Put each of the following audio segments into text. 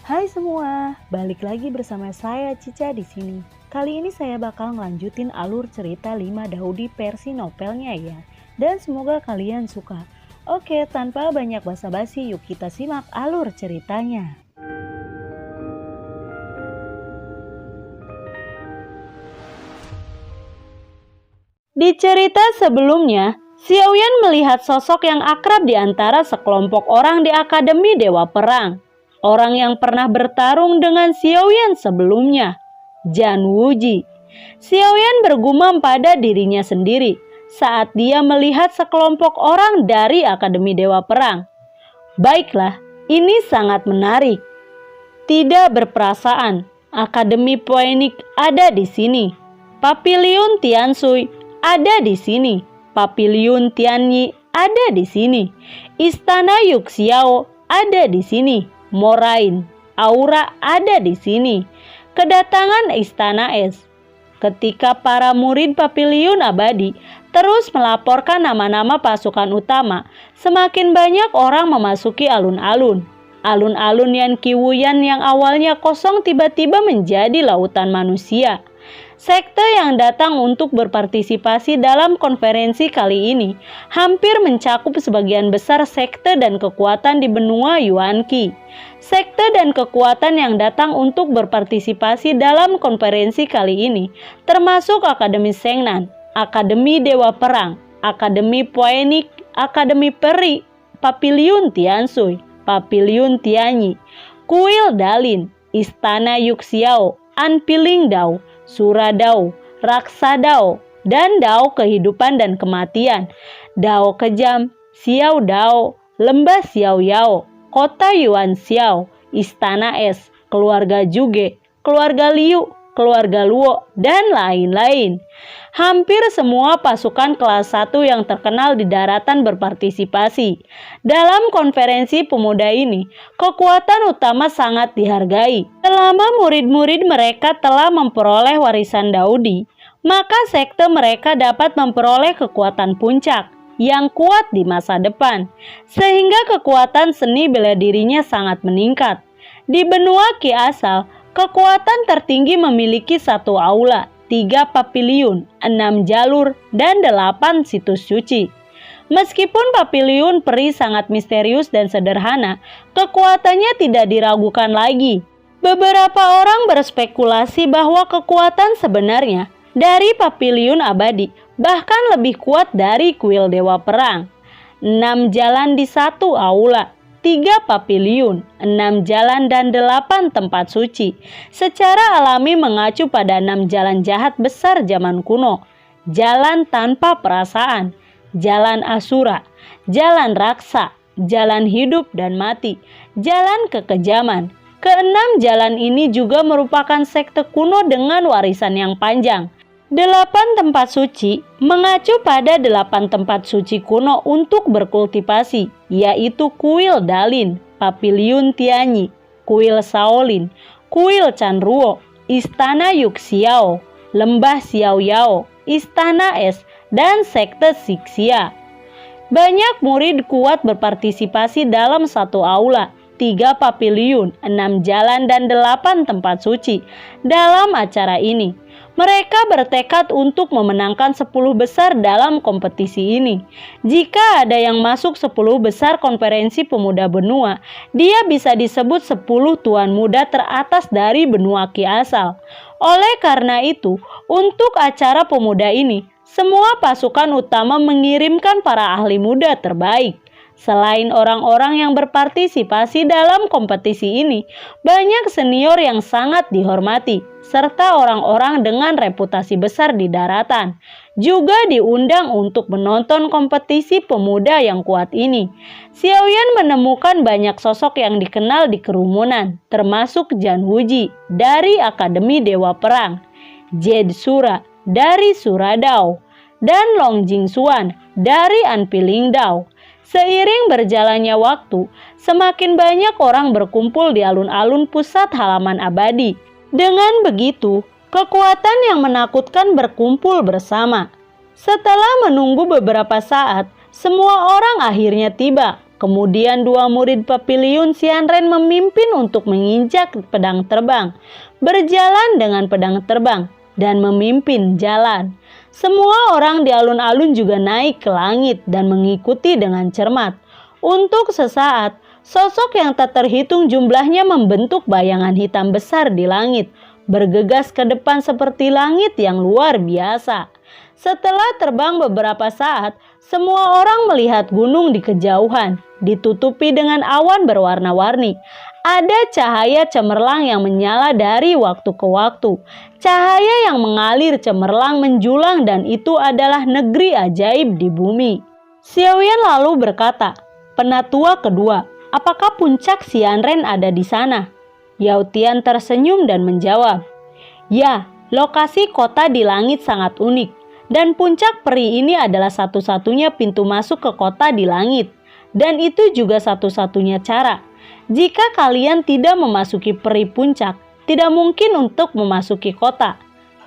Hai semua, balik lagi bersama saya Cica di sini. Kali ini saya bakal ngelanjutin alur cerita 5 Daudi versi novelnya ya. Dan semoga kalian suka. Oke, tanpa banyak basa-basi, yuk kita simak alur ceritanya. Di cerita sebelumnya, Xiaoyan melihat sosok yang akrab di antara sekelompok orang di Akademi Dewa Perang. Orang yang pernah bertarung dengan Xiaoyan sebelumnya, Zhan Wuji. Xiaoyan bergumam pada dirinya sendiri saat dia melihat sekelompok orang dari Akademi Dewa Perang. Baiklah, ini sangat menarik. Tidak berperasaan, Akademi Poenik ada di sini. Papiliun Tiansui ada di sini. Papiliun Tianyi ada di sini. Istana Yuxiao ada di sini. Moraine, Aura ada di sini. Kedatangan Istana Es. Ketika para murid Papiliun Abadi terus melaporkan nama-nama pasukan utama, semakin banyak orang memasuki alun-alun. Alun-alun Yan Kiwuyan yang awalnya kosong tiba-tiba menjadi lautan manusia. Sekte yang datang untuk berpartisipasi dalam konferensi kali ini hampir mencakup sebagian besar sekte dan kekuatan di benua Yuanqi. Sekte dan kekuatan yang datang untuk berpartisipasi dalam konferensi kali ini termasuk Akademi Shengnan, Akademi Dewa Perang, Akademi Poenik, Akademi Peri, Papiliun Tiansui, Papiliun Tianyi, Kuil Dalin, Istana Yuxiao, Anpiling Dao, Suradao, Raksa Dao, dan Dao kehidupan dan kematian, Dao kejam, Xiao Dao, Lembah Xiao Yao, Kota Yuan Xiao, Istana Es, Keluarga Juge, Keluarga Liu, Keluarga Luo, dan lain-lain. Hampir semua pasukan kelas 1 yang terkenal di daratan berpartisipasi. Dalam konferensi pemuda ini, kekuatan utama sangat dihargai. Selama murid-murid mereka telah memperoleh warisan Daudi, maka sekte mereka dapat memperoleh kekuatan puncak yang kuat di masa depan, sehingga kekuatan seni bela dirinya sangat meningkat. Di benua Qi asal, kekuatan tertinggi memiliki 1 aula, 3 papiliun, 6 jalur, dan 8 situs suci. Meskipun papiliun peri sangat misterius dan sederhana, kekuatannya tidak diragukan lagi. Beberapa orang berspekulasi bahwa kekuatan sebenarnya dari papiliun abadi bahkan lebih kuat dari kuil Dewa Perang. 6 jalan di 1 aula, 3 papiliun, 6 jalan dan 8 tempat suci. Secara alami mengacu pada 6 jalan jahat besar zaman kuno. Jalan tanpa perasaan, jalan asura, jalan raksa, jalan hidup dan mati, jalan kekejaman. Keenam jalan ini juga merupakan sekte kuno dengan warisan yang panjang. 8 tempat suci mengacu pada 8 tempat suci kuno untuk berkultivasi, yaitu Kuil Dalin, Papiliun Tianyi, Kuil Shaolin, Kuil Chanruo, Istana Yuxiao, Lembah Xiao Yao, Istana Es, dan Sekte Xixia. Banyak murid kuat berpartisipasi dalam 1 aula, 3 papiliun, 6 jalan, dan 8 tempat suci dalam acara ini. Mereka bertekad untuk memenangkan 10 besar dalam kompetisi ini. Jika ada yang masuk 10 besar konferensi pemuda benua, dia bisa disebut 10 tuan muda teratas dari benua Qi asal. Oleh karena itu, untuk acara pemuda ini, semua pasukan utama mengirimkan para ahli muda terbaik. Selain orang-orang yang berpartisipasi dalam kompetisi ini, banyak senior yang sangat dihormati, serta orang-orang dengan reputasi besar di daratan juga diundang untuk menonton kompetisi pemuda yang kuat ini. Xiaoyan menemukan banyak sosok yang dikenal di kerumunan, termasuk Zhan Wuji dari Akademi Dewa Perang, Jade Sura dari Suradao, dan Long Jingxuan dari Anpiling Dao. Seiring berjalannya waktu, semakin banyak orang berkumpul di alun-alun pusat halaman abadi. Dengan begitu, kekuatan yang menakutkan berkumpul bersama. Setelah menunggu beberapa saat, semua orang akhirnya tiba. Kemudian dua murid Papiliun Xianren memimpin untuk menginjak pedang terbang, berjalan dengan pedang terbang, dan memimpin jalan. Semua orang di alun-alun juga naik ke langit dan mengikuti dengan cermat. Untuk sesaat, sosok yang tak terhitung jumlahnya membentuk bayangan hitam besar di langit, bergegas ke depan seperti langit yang luar biasa. Setelah terbang beberapa saat, semua orang melihat gunung di kejauhan, ditutupi dengan awan berwarna-warni. Ada cahaya cemerlang yang menyala dari waktu ke waktu. Cahaya yang mengalir cemerlang menjulang dan itu adalah negeri ajaib di bumi. Xiaoyan lalu berkata, "Penatua kedua, apakah puncak Xianren ada di sana?" Yao Tian tersenyum dan menjawab, "Ya, lokasi kota di langit sangat unik. Dan puncak peri ini adalah satu-satunya pintu masuk ke kota di langit. Dan itu juga satu-satunya cara. Jika kalian tidak memasuki peri puncak, tidak mungkin untuk memasuki kota."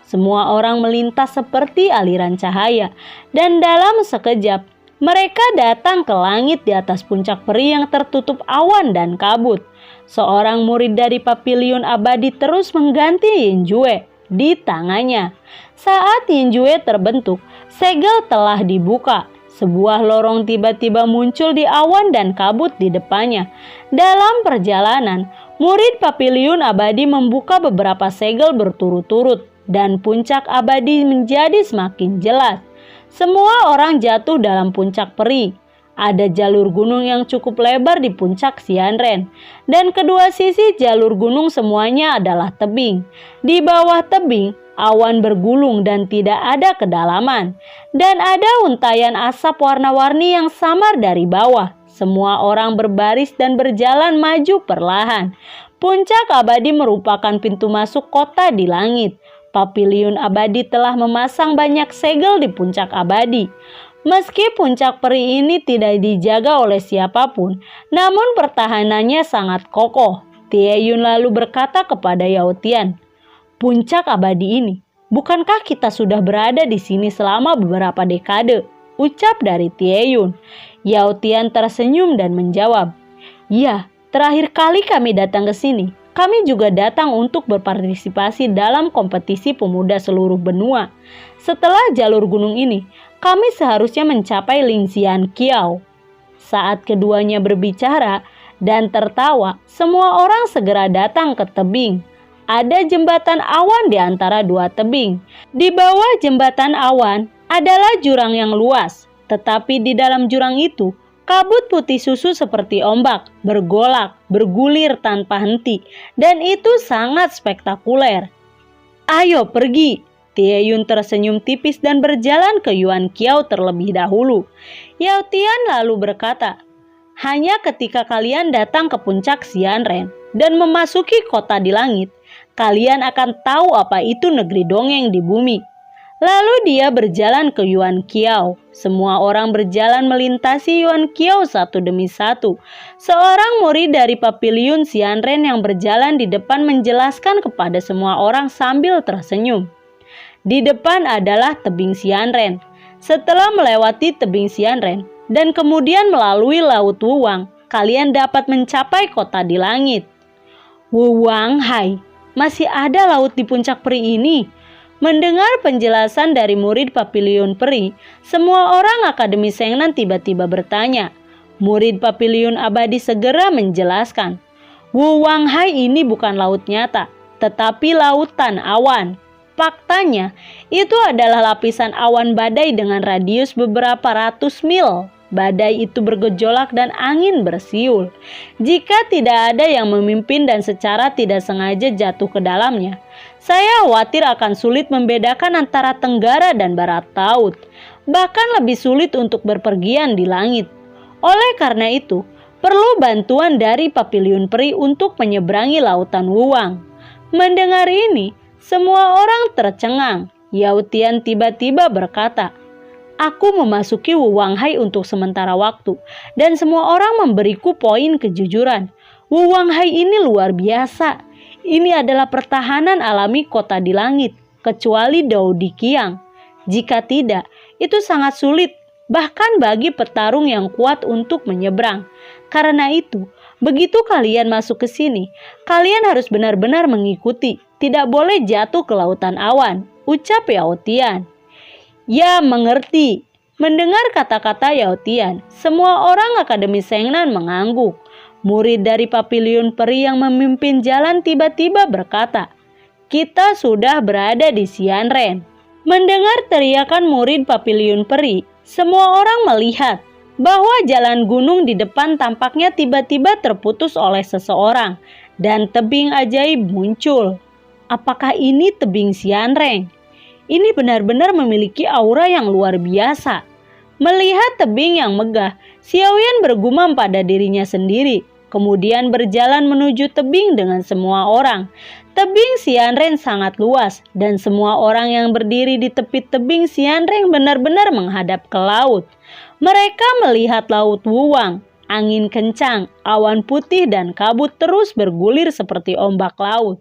Semua orang melintas seperti aliran cahaya. Dan dalam sekejap, mereka datang ke langit di atas puncak peri yang tertutup awan dan kabut. Seorang murid dari Papiliun Abadi terus mengganti Yinjue di tangannya. Saat Yinjue terbentuk, segel telah dibuka. Sebuah lorong tiba-tiba muncul di awan dan kabut di depannya. Dalam perjalanan, murid Papiliun Abadi membuka beberapa segel berturut-turut dan puncak abadi menjadi semakin jelas. Semua orang jatuh dalam puncak peri. Ada jalur gunung yang cukup lebar di puncak Xianren, dan kedua sisi jalur gunung semuanya adalah tebing. Di bawah tebing, awan bergulung dan tidak ada kedalaman, dan ada untayan asap warna-warni yang samar dari bawah. Semua orang berbaris dan berjalan maju perlahan. Puncak abadi merupakan pintu masuk kota di langit. Papiliun Abadi telah memasang banyak segel di puncak abadi. Meski puncak peri ini tidak dijaga oleh siapapun, namun pertahanannya sangat kokoh. Tie Yun lalu berkata kepada Yao Tian, "Puncak abadi ini, bukankah kita sudah berada di sini selama beberapa dekade?" Ucap dari Tie Yun. Yao Tian tersenyum dan menjawab, "Ya, terakhir kali kami datang ke sini, kami juga datang untuk berpartisipasi dalam kompetisi pemuda seluruh benua. Setelah jalur gunung ini, kami seharusnya mencapai Lingxian Qiao." Saat keduanya berbicara dan tertawa, semua orang segera datang ke tebing. Ada jembatan awan di antara dua tebing. Di bawah jembatan awan adalah jurang yang luas, tetapi di dalam jurang itu, kabut putih susu seperti ombak, bergolak, bergulir tanpa henti, dan itu sangat spektakuler. "Ayo pergi." Tie Yun tersenyum tipis dan berjalan ke Yuan Qiao terlebih dahulu. Yao Tian lalu berkata, "Hanya ketika kalian datang ke puncak Xianren dan memasuki kota di langit, kalian akan tahu apa itu negeri dongeng di bumi." Lalu dia berjalan ke Yuan Qiao. Semua orang berjalan melintasi Yuan Qiao satu demi satu. Seorang murid dari Papiliun Xianren yang berjalan di depan menjelaskan kepada semua orang sambil tersenyum. Di depan adalah tebing Xianren. Setelah melewati tebing Xianren dan kemudian melalui Laut Wuwang, kalian dapat mencapai kota di langit. "Wuwang Hai, masih ada laut di puncak peri ini?" Mendengar penjelasan dari murid Papiliun Peri, semua orang Akademi Shengnan tiba-tiba bertanya. Murid Papiliun Abadi segera menjelaskan, "Wuwang Hai ini bukan laut nyata, tetapi lautan awan. Faktanya, itu adalah lapisan awan badai dengan radius beberapa ratus mil. Badai itu bergejolak dan angin bersiul. Jika tidak ada yang memimpin dan secara tidak sengaja jatuh ke dalamnya, saya khawatir akan sulit membedakan antara tenggara dan barat laut. Bahkan lebih sulit untuk berpergian di langit. Oleh karena itu, perlu bantuan dari Papiliun Peri untuk menyeberangi lautan Wuwang." Mendengar ini, semua orang tercengang. Yao Tian tiba-tiba berkata, "Aku memasuki Wuwang Hai untuk sementara waktu, dan semua orang memberiku poin kejujuran. Wuwang Hai ini luar biasa. Ini adalah pertahanan alami kota di langit, kecuali Dao Di Qiang. Jika tidak, itu sangat sulit bahkan bagi petarung yang kuat untuk menyeberang. Karena itu, begitu kalian masuk ke sini, kalian harus benar-benar mengikuti, tidak boleh jatuh ke lautan awan, ucap Yao Tian. Ya, mengerti. Mendengar kata-kata Yao Tian, semua orang Akademi Shengnan mengangguk. Murid dari Papiliun Peri yang memimpin jalan tiba-tiba berkata, "Kita sudah berada di Xianren." Mendengar teriakan murid Papiliun Peri, semua orang melihat bahwa jalan gunung di depan tampaknya tiba-tiba terputus oleh seseorang dan tebing ajaib muncul. Apakah ini tebing Xianren? Ini benar-benar memiliki aura yang luar biasa. Melihat tebing yang megah, Xiaoyan bergumam pada dirinya sendiri, kemudian berjalan menuju tebing dengan semua orang. Tebing Xianren sangat luas dan semua orang yang berdiri di tepi tebing Xianren benar-benar menghadap ke laut. Mereka melihat laut Wuwang, angin kencang, awan putih dan kabut terus bergulir seperti ombak laut.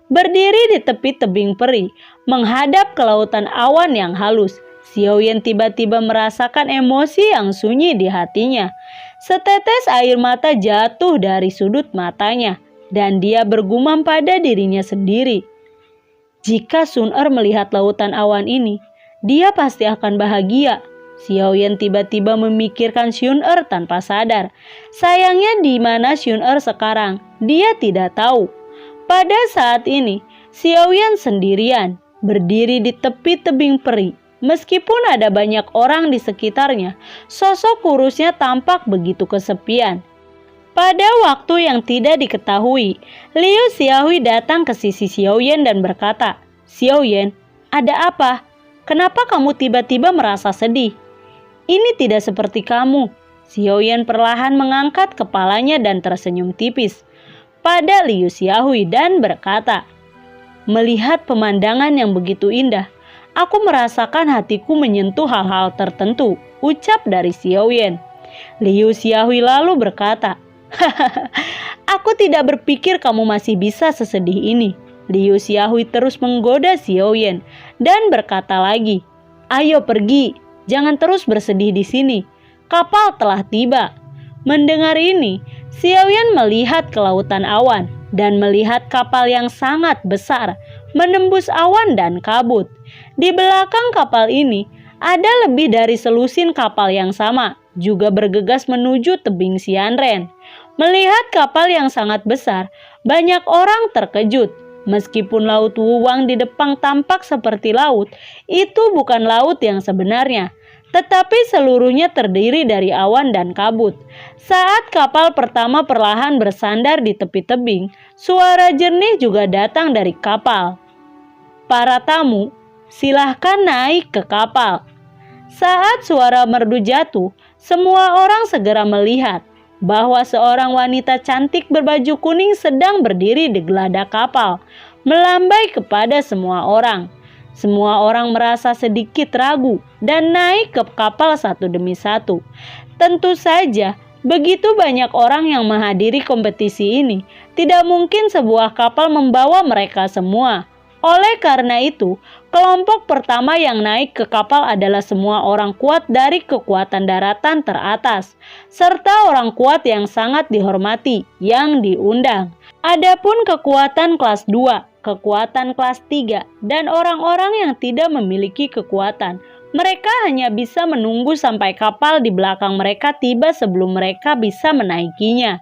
Berdiri di tepi tebing peri, menghadap ke lautan awan yang halus, Xiaoyan tiba-tiba merasakan emosi yang sunyi di hatinya. Setetes air mata jatuh dari sudut matanya, dan dia bergumam pada dirinya sendiri. Jika Sun Er melihat lautan awan ini, dia pasti akan bahagia. Xiaoyan tiba-tiba memikirkan Sun Er tanpa sadar. Sayangnya di mana Sun Er sekarang, dia tidak tahu. Pada saat ini, Xiaoyan sendirian, berdiri di tepi tebing peri. Meskipun ada banyak orang di sekitarnya, sosok kurusnya tampak begitu kesepian. Pada waktu yang tidak diketahui, Liu Xiaohui datang ke sisi Xiaoyan dan berkata, "Xiaoyan, ada apa? Kenapa kamu tiba-tiba merasa sedih?" "Ini tidak seperti kamu." Xiaoyan perlahan mengangkat kepalanya dan tersenyum tipis pada Liu Xiaohui dan berkata, "Melihat pemandangan yang begitu indah, aku merasakan hatiku menyentuh hal-hal tertentu," ucap dari Xiaoyan. Liu Xiaohui lalu berkata, "Aku tidak berpikir kamu masih bisa sesedih ini." Liu Xiaohui terus menggoda Xiaoyan dan berkata lagi, "Ayo pergi, jangan terus bersedih di sini. Kapal telah tiba." Mendengar ini, Xiaoyan melihat ke lautan awan dan melihat kapal yang sangat besar menembus awan dan kabut. Di belakang kapal ini ada lebih dari selusin kapal yang sama, juga bergegas menuju tebing Xianren. Melihat kapal yang sangat besar, banyak orang terkejut. Meskipun laut Wuwang di depan tampak seperti laut, itu bukan laut yang sebenarnya, tetapi seluruhnya terdiri dari awan dan kabut. Saat kapal pertama perlahan bersandar di tepi tebing, suara jernih juga datang dari kapal. "Para tamu, silahkan naik ke kapal." Saat suara merdu jatuh, semua orang segera melihat bahwa seorang wanita cantik berbaju kuning sedang berdiri di geladak kapal, melambai kepada semua orang. Semua orang merasa sedikit ragu dan naik ke kapal satu demi satu. Tentu saja, begitu banyak orang yang menghadiri kompetisi ini, tidak mungkin sebuah kapal membawa mereka semua. Oleh karena itu, kelompok pertama yang naik ke kapal adalah semua orang kuat dari kekuatan daratan teratas, serta orang kuat yang sangat dihormati yang diundang. Adapun kekuatan kelas 2, kekuatan kelas 3, dan orang-orang yang tidak memiliki kekuatan, mereka hanya bisa menunggu sampai kapal di belakang mereka tiba sebelum mereka bisa menaikinya.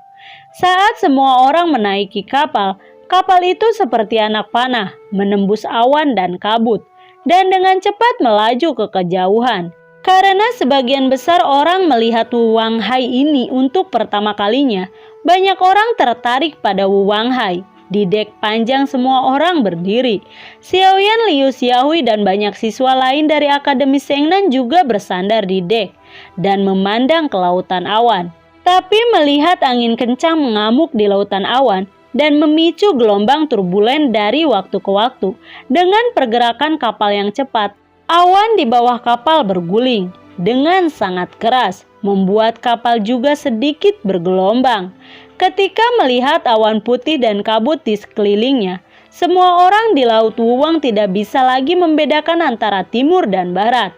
Saat semua orang menaiki kapal, kapal itu seperti anak panah, menembus awan dan kabut, dan dengan cepat melaju ke kejauhan. Karena sebagian besar orang melihat Wuwang Hai ini untuk pertama kalinya, banyak orang tertarik pada Wuwang Hai. Di dek panjang semua orang berdiri. Xiaoyan, Liu Xiaohui, dan banyak siswa lain dari Akademi Shengnan juga bersandar di dek dan memandang ke lautan awan. Tapi melihat angin kencang mengamuk di lautan awan dan memicu gelombang turbulen dari waktu ke waktu dengan pergerakan kapal yang cepat, awan di bawah kapal berguling dengan sangat keras, membuat kapal juga sedikit bergelombang. Ketika melihat awan putih dan kabut di sekelilingnya, semua orang di Laut Wuwang tidak bisa lagi membedakan antara timur dan barat.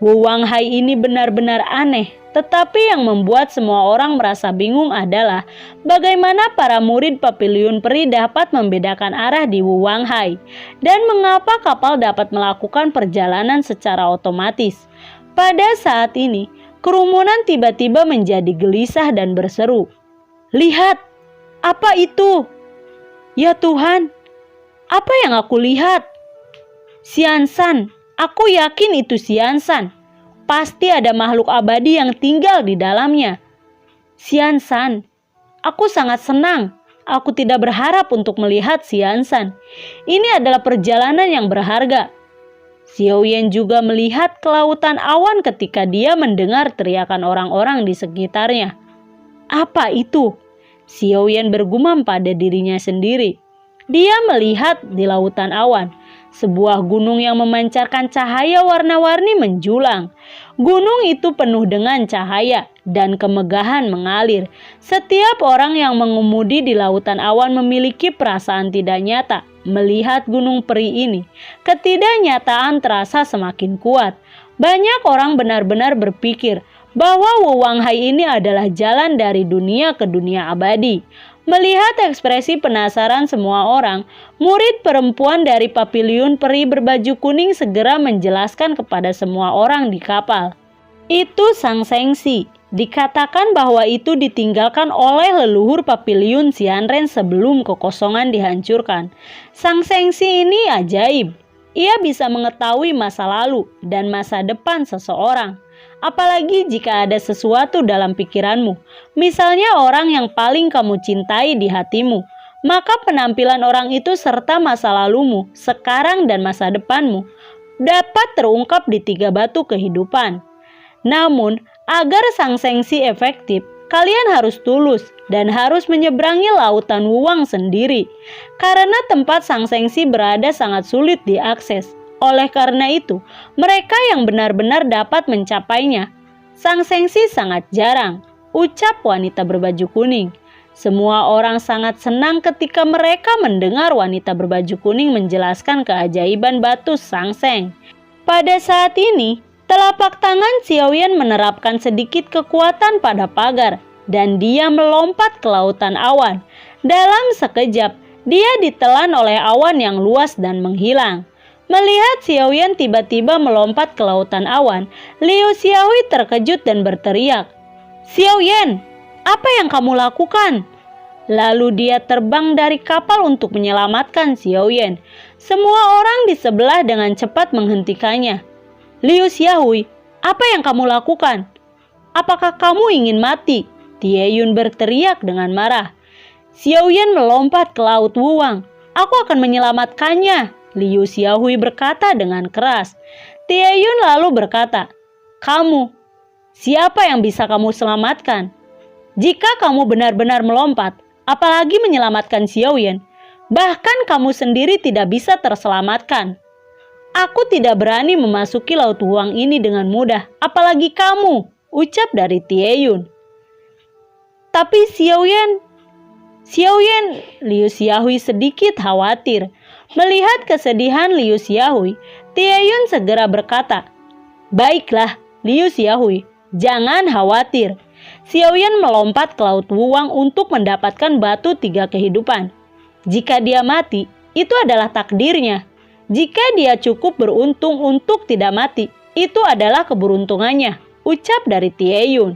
Wu Wanghai ini benar-benar aneh, tetapi yang membuat semua orang merasa bingung adalah bagaimana para murid Papiliun Peri dapat membedakan arah di Wu Wanghai dan mengapa kapal dapat melakukan perjalanan secara otomatis. Pada saat ini, kerumunan tiba-tiba menjadi gelisah dan berseru, "Lihat, apa itu? Ya Tuhan, apa yang aku lihat? Xiansan, aku yakin itu Xiansan. Pasti ada makhluk abadi yang tinggal di dalamnya. Xiansan, aku sangat senang. Aku tidak berharap untuk melihat Xiansan. Ini adalah perjalanan yang berharga." Xiaoyan juga melihat kelautan awan ketika dia mendengar teriakan orang-orang di sekitarnya. Apa itu? Xiaoyan bergumam pada dirinya sendiri. Dia melihat di lautan awan, sebuah gunung yang memancarkan cahaya warna-warni menjulang. Gunung itu penuh dengan cahaya dan kemegahan mengalir. Setiap orang yang mengemudi di lautan awan memiliki perasaan tidak nyata melihat gunung peri ini. Ketidaknyataan terasa semakin kuat. Banyak orang benar-benar berpikir bahwa Wu Wanghai ini adalah jalan dari dunia ke dunia abadi. Melihat ekspresi penasaran semua orang, murid perempuan dari Papiliun Peri berbaju kuning segera menjelaskan kepada semua orang di kapal. Itu Sang Sengsi. Dikatakan bahwa itu ditinggalkan oleh leluhur Papiliun Xianren sebelum kekosongan dihancurkan. Sang Sengsi ini ajaib. Ia bisa mengetahui masa lalu dan masa depan seseorang. Apalagi jika ada sesuatu dalam pikiranmu, misalnya orang yang paling kamu cintai di hatimu, maka penampilan orang itu serta masa lalumu, sekarang dan masa depanmu dapat terungkap di 3 batu kehidupan. Namun, agar Sang Sengsi efektif, kalian harus tulus dan harus menyeberangi lautan Wuwang sendiri. Karena tempat Sang Sengsi berada sangat sulit diakses. Oleh karena itu, mereka yang benar-benar dapat mencapainya, Sang Sengsi sangat jarang, ucap wanita berbaju kuning. Semua orang sangat senang ketika mereka mendengar wanita berbaju kuning menjelaskan keajaiban batu Sang Seng. Pada saat ini, telapak tangan Xiaoyan menerapkan sedikit kekuatan pada pagar dan dia melompat ke lautan awan. Dalam sekejap, dia ditelan oleh awan yang luas dan menghilang. Melihat Xiaoyan tiba-tiba melompat ke lautan awan, Liu Xiaohui terkejut dan berteriak, "Xiaoyan, apa yang kamu lakukan?" Lalu dia terbang dari kapal untuk menyelamatkan Xiaoyan. Semua orang di sebelah dengan cepat menghentikannya. "Liu Xiaohui, apa yang kamu lakukan? Apakah kamu ingin mati?" Tieyun berteriak dengan marah. "Xiaoyan melompat ke laut Wuwang. Aku akan menyelamatkannya," Liu Xiaohui berkata dengan keras. Tieyun lalu berkata, "Kamu, siapa yang bisa kamu selamatkan? Jika kamu benar-benar melompat, apalagi menyelamatkan Xiaoyan, bahkan kamu sendiri tidak bisa terselamatkan. Aku tidak berani memasuki laut Wuwang ini dengan mudah, apalagi kamu," ucap dari Tieyun. "Tapi Xiaoyan, Liu Xiaohui sedikit khawatir. Melihat kesedihan Liu Xiaohui, Tieyun segera berkata, "Baiklah, Liu Xiaohui, jangan khawatir. Xiaoyan melompat ke laut Wuwang untuk mendapatkan batu 3 kehidupan. Jika dia mati, itu adalah takdirnya. Jika dia cukup beruntung untuk tidak mati, itu adalah keberuntungannya," ucap dari Tieyun.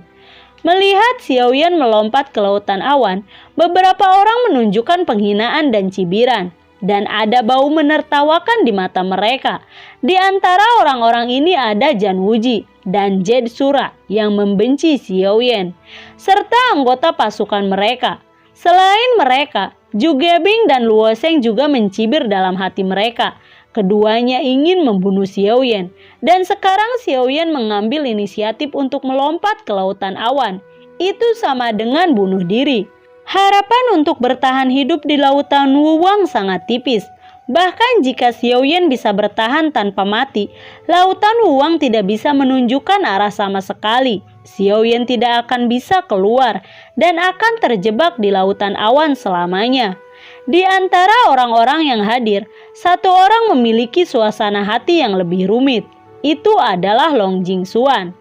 Melihat Xiaoyan melompat ke lautan awan, beberapa orang menunjukkan penghinaan dan cibiran. Dan ada bau menertawakan di mata mereka. Di antara orang-orang ini ada Jan Wuji dan Jade Sura yang membenci Xiaoyan, serta anggota pasukan mereka. Selain mereka, Zhu Gebing dan Luo Sheng juga mencibir dalam hati mereka. Keduanya ingin membunuh Xiaoyan, dan sekarang Xiaoyan mengambil inisiatif untuk melompat ke lautan awan. Itu sama dengan bunuh diri. Harapan untuk bertahan hidup di lautan Wuwang sangat tipis. Bahkan jika Xiaoyan bisa bertahan tanpa mati, lautan Wuwang tidak bisa menunjukkan arah sama sekali. Xiaoyan tidak akan bisa keluar dan akan terjebak di lautan awan selamanya. Di antara orang-orang yang hadir, satu orang memiliki suasana hati yang lebih rumit. itu adalah Long Jingxuan.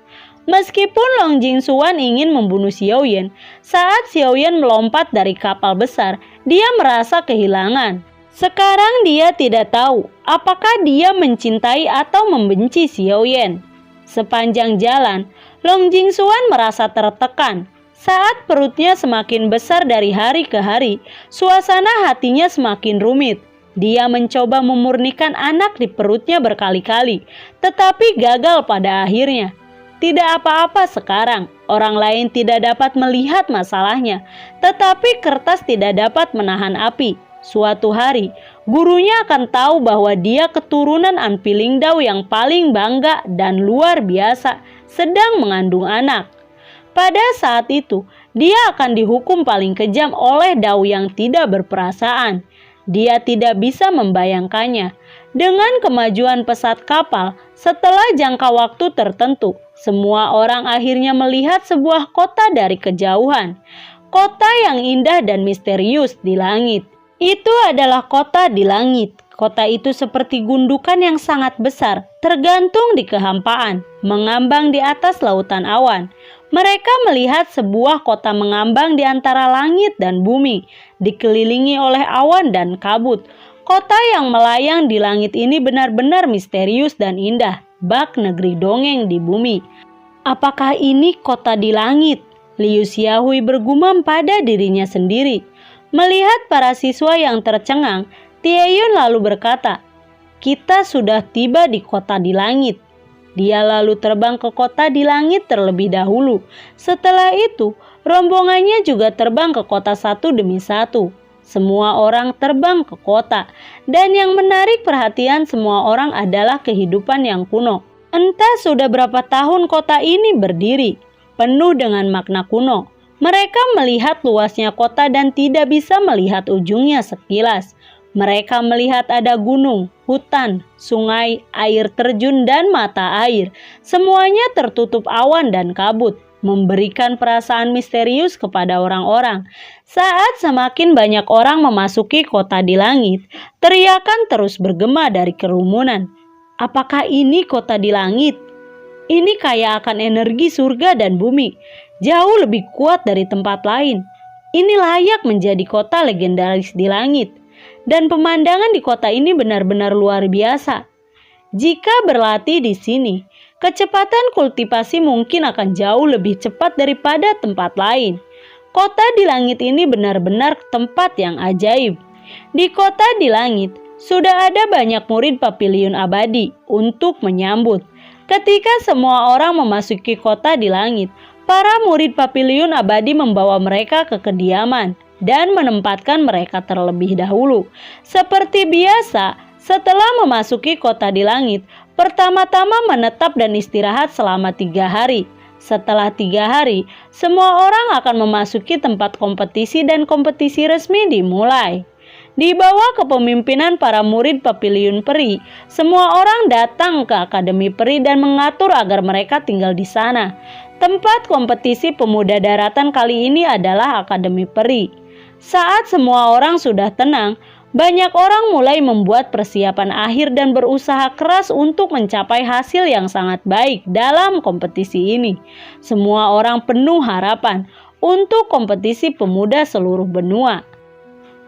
Meskipun Long Jingxuan ingin membunuh Xiaoyan, saat Xiaoyan melompat dari kapal besar, dia merasa kehilangan. Sekarang dia tidak tahu apakah dia mencintai atau membenci Xiaoyan. Sepanjang jalan, Long Jingxuan merasa tertekan. Saat perutnya semakin besar dari hari ke hari, suasana hatinya semakin rumit. Dia mencoba memurnikan anak di perutnya berkali-kali, tetapi gagal pada akhirnya. Tidak apa-apa sekarang, orang lain tidak dapat melihat masalahnya, tetapi kertas tidak dapat menahan api. Suatu hari, gurunya akan tahu bahwa dia keturunan Anpi Lingdao yang paling bangga dan luar biasa, sedang mengandung anak. Pada saat itu, dia akan dihukum paling kejam oleh Dao yang tidak berperasaan. Dia tidak bisa membayangkannya. Dengan kemajuan pesat kapal, setelah jangka waktu tertentu, semua orang akhirnya melihat sebuah kota dari kejauhan. Kota yang indah dan misterius di langit. Itu adalah kota di langit. Kota itu seperti gundukan yang sangat besar, tergantung di kehampaan, mengambang di atas lautan awan. Mereka melihat sebuah kota mengambang di antara langit dan bumi, dikelilingi oleh awan dan kabut. Kota yang melayang di langit ini benar-benar misterius dan indah, bak negeri dongeng di bumi. Apakah ini kota di langit? Liu Xiaohui bergumam pada dirinya sendiri. Melihat para siswa yang tercengang, Tie Yun lalu berkata, "Kita sudah tiba di kota di langit." Dia lalu terbang ke kota di langit terlebih dahulu. Setelah itu, rombongannya juga terbang ke kota satu demi satu. Semua orang terbang ke kota, dan yang menarik perhatian semua orang adalah kehidupan yang kuno. Entah sudah berapa tahun kota ini berdiri, penuh dengan makna kuno. Mereka melihat luasnya kota dan tidak bisa melihat ujungnya sekilas. Mereka melihat ada gunung, hutan, sungai, air terjun, dan mata air. Semuanya tertutup awan dan kabut, memberikan perasaan misterius kepada orang-orang. Saat semakin banyak orang memasuki kota di langit, teriakan terus bergema dari kerumunan. Apakah ini kota di langit? Ini kaya akan energi surga dan bumi, jauh lebih kuat dari tempat lain. Ini layak menjadi kota legendaris di langit. Dan pemandangan di kota ini benar-benar luar biasa. Jika berlatih di sini, kecepatan kultivasi mungkin akan jauh lebih cepat daripada tempat lain. Kota di langit ini benar-benar tempat yang ajaib. Di kota di langit, sudah ada banyak murid Papiliun Abadi untuk menyambut. Ketika semua orang memasuki kota di langit, para murid Papiliun Abadi membawa mereka ke kediaman dan menempatkan mereka terlebih dahulu. Seperti biasa, setelah memasuki kota di langit, pertama-tama menetap dan istirahat selama 3 hari. Setelah 3 hari, semua orang akan memasuki tempat kompetisi dan kompetisi resmi dimulai. Di bawah kepemimpinan para murid Papiliun Peri, semua orang datang ke Akademi Peri dan mengatur agar mereka tinggal di sana. Tempat kompetisi pemuda daratan kali ini adalah Akademi Peri. Saat semua orang sudah tenang, banyak orang mulai membuat persiapan akhir dan berusaha keras untuk mencapai hasil yang sangat baik dalam kompetisi ini. Semua orang penuh harapan untuk kompetisi pemuda seluruh benua.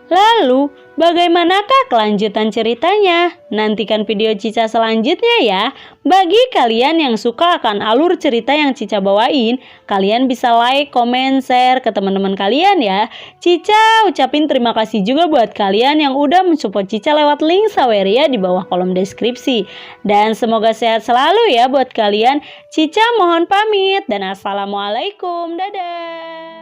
Lalu, bagaimanakah kelanjutan ceritanya? Nantikan video Cica selanjutnya ya. Bagi kalian yang suka akan alur cerita yang Cica bawain, kalian bisa like, komen, share ke teman-teman kalian ya. Cica ucapin terima kasih juga buat kalian yang udah mensupport Cica lewat link Saweria di bawah kolom deskripsi. Dan semoga sehat selalu ya buat kalian. Cica mohon pamit dan assalamualaikum. Dadah.